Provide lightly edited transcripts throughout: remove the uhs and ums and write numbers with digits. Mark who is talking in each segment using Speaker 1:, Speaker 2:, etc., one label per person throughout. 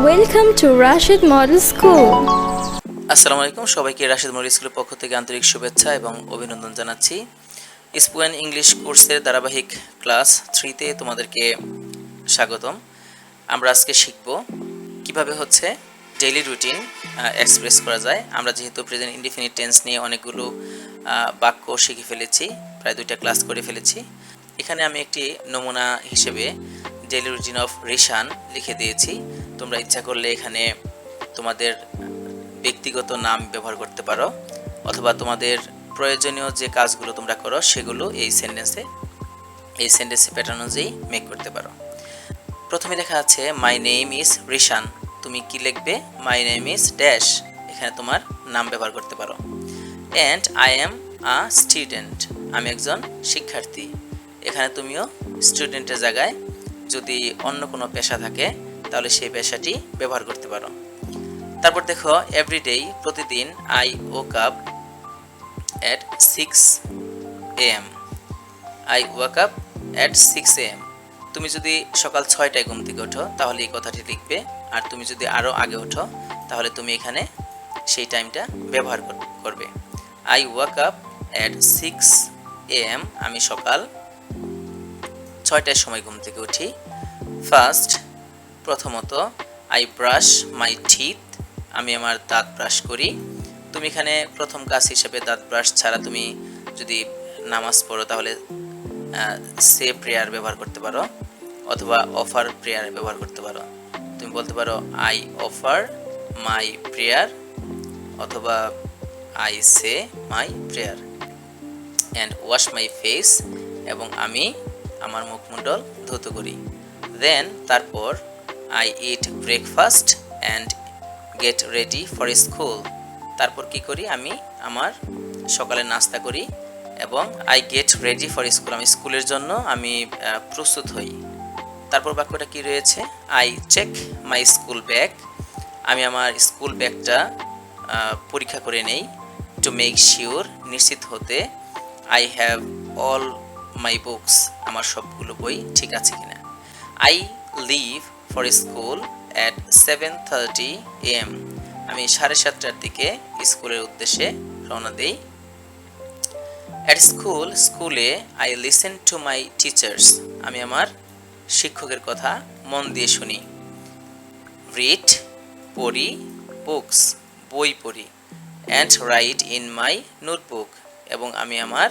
Speaker 1: Welcome to Rashid Model School.
Speaker 2: আসসালামু আলাইকুম সবাইকে রাশিদ মডেল স্কুলের পক্ষ থেকে আন্তরিক শুভেচ্ছা এবং অভিনন্দন জানাচ্ছি। স্পোকেন ইংলিশ কোর্সের ধারাবাহিক ক্লাস 3 তে তোমাদেরকে স্বাগতম। আমরা আজকে শিখব কিভাবে হচ্ছে ডেইলি রুটিন এক্সপ্রেস করা যায়। আমরা যেহেতু প্রেজেন্ট ইনডিফিনিট টেন্স নিয়ে অনেকগুলো বাক্য শিখে ফেলেছি, প্রায় 2টা ক্লাস করে ফেলেছি। এখানে আমি একটি নমুনা হিসেবে ডেইলি রুটিন অফ রিশান লিখে দিয়েছি। তোমরা ইচ্ছা করলে এখানে তোমাদের ব্যক্তিগত নাম ব্যবহার করতে পারো অথবা তোমাদের প্রয়োজনীয় যে কাজগুলো তোমরা করো সেগুলো এই সেন্টেন্সে প্যাটার্ন অনুযায়ী মেক করতে পারো। প্রথমে লেখা আছে মাই নেম ইজ রিশান। তুমি কি লিখবে? মাই নেম ইজ ড্যাশ, এখানে তোমার নাম ব্যবহার করতে পারো। And I am a student, আমি একজন শিক্ষার্থী। এখানে তুমিও স্টুডেন্টের জায়গায় যদি অন্য কোনো পেশা থাকে তাহলে সেই পেশাটি ব্যবহার করতে পারো। তারপর দেখো এভরিডে, প্রতিদিন I woke up at 6 AM। I walk up at 6 AM। তুমি যদি সকাল 6টায় ঘুম থেকে ওঠো তাহলে এই কথাটি লিখবে, আর তুমি যদি আরও আগে ওঠো তাহলে তুমি এখানে সেই টাইমটা ব্যবহার করবে। I walk up at 6 AM, আমি সকাল 6টার সময় ঘুম থেকে উঠি। ফার্স্ট, প্রথমত আই ব্রাশ মাই টিথ, আমি আমার দাঁত ব্রাশ করি। তুমি এখানে প্রথম কাজ হিসেবে দাঁত ব্রাশ ছাড়া তুমি যদি নামাজ পড়ো তাহলে সে প্রেয়ার ব্যবহার করতে পারো অথবা অফার প্রেয়ার ব্যবহার করতে পারো। তুমি বলতে পারো আই অফার মাই প্রেয়ার অথবা I say my prayer. And wash my face, এবং আমি আমার মুখমণ্ডল ধৌত করি। দেন, তারপর I eat breakfast and get ready for school. তারপর কি করি? আমি আমার সকালে নাস্তা করি এবং I get ready for school, আমি স্কুলের জন্য আমি প্রস্তুত হই। তারপর বাক্যটা কি রয়েছে? I check my school bag, আমি আমার স্কুল ব্যাগটা পরীক্ষা করে নেই। টু মেক শিওর, নিশ্চিত হতে। I have all my books, আমার সবগুলো বই ঠিক আছে কিনা। I leave for school at 7:30 AM, আমি 7:30টার দিকে স্কুলের উদ্দেশ্যে রওনা দিই। অ্যাট স্কুল, স্কুলে I listen to my teachers, আমি আমার শিক্ষকের কথা মন দিয়ে শুনি। রিড, পড়ি। বুকস, বই পড়ি। And right in my notebook, এবং আমি আমার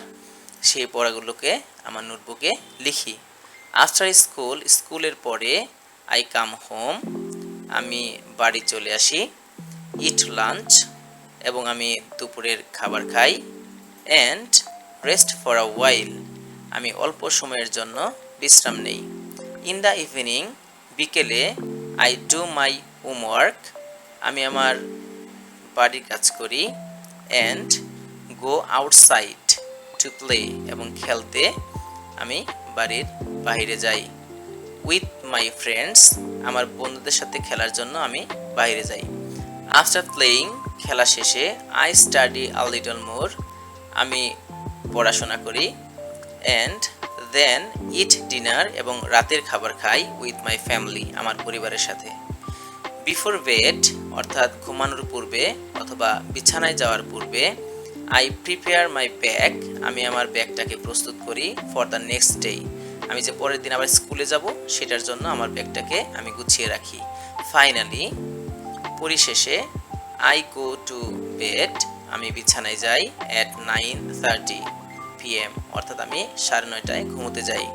Speaker 2: সেই পড়াগুলোকে আমার নোটবুকে লিখি। আফটার স্কুল, স্কুলের পরে আই কাম হোম, আমি বাড়ি চলে আসি। ইট লাঞ্চ, এবং আমি দুপুরের খাবার খাই। অ্যান্ড রেস্ট ফর আ ওয়াইল, আমি অল্প সময়ের জন্য বিশ্রাম নেই। ইন দ্য ইভিনিং, বিকেলে আই ডু মাই হোমওয়ার্ক, আমি আমার বাড়ির কাজ করি। And go outside to play, এবং খেলতে আমি বাড়ির বাইরে যাই। উইথ মাই ফ্রেন্ডস, আমার বন্ধুদের সাথে খেলার জন্য আমি বাইরে যাই। আফটার প্লেয়িং, খেলা শেষে I study a little more, আমি পড়াশোনা করি। অ্যান্ড দেন ইট ডিনার, এবং রাতের খাবার খাই। উইথ মাই ফ্যামিলি, আমার পরিবারের সাথে। বিফোর বেড, অর্থাৎ ঘুমানোর পূর্বে অথবা বিছানায় যাওয়ার পূর্বে আই প্রিপেয়ার মাই ব্যাগ, আমি আমার ব্যাগটাকে প্রস্তুত করি। ফর দ্য নেক্সট ডে, আমি যে পরের দিন আবার স্কুলে যাব সেটার জন্য আমার ব্যাগটাকে আমি গুছিয়ে রাখি। ফাইনালি, পরিশেষে আই গো টু বেড, আমি বিছানায় যাই। অ্যাট 9:30 PM, অর্থাৎ আমি 9:30টায় ঘুমোতে যাই।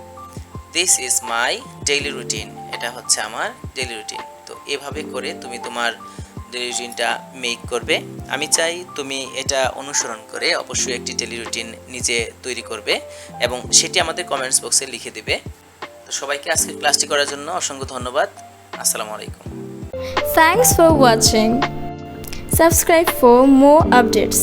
Speaker 2: This is my daily routine, এটা হচ্ছে আমার ডেইলি রুটিন। তো এভাবে করে তুমি তোমার ডেইলি রুটিনটা মেক করবে। আমি চাই তুমি এটা অনুসরণ করে অবশ্যই একটি ডেইলি রুটিন নিজে তৈরি করবে এবং সেটি আমাদের কমেন্টস বক্সে লিখে দেবে। তো সবাইকে আজকে ক্লাসটি করার জন্য অসংখ্য ধন্যবাদ। আসসালামু আলাইকুম।
Speaker 1: Thanks for watching. Subscribe for more updates.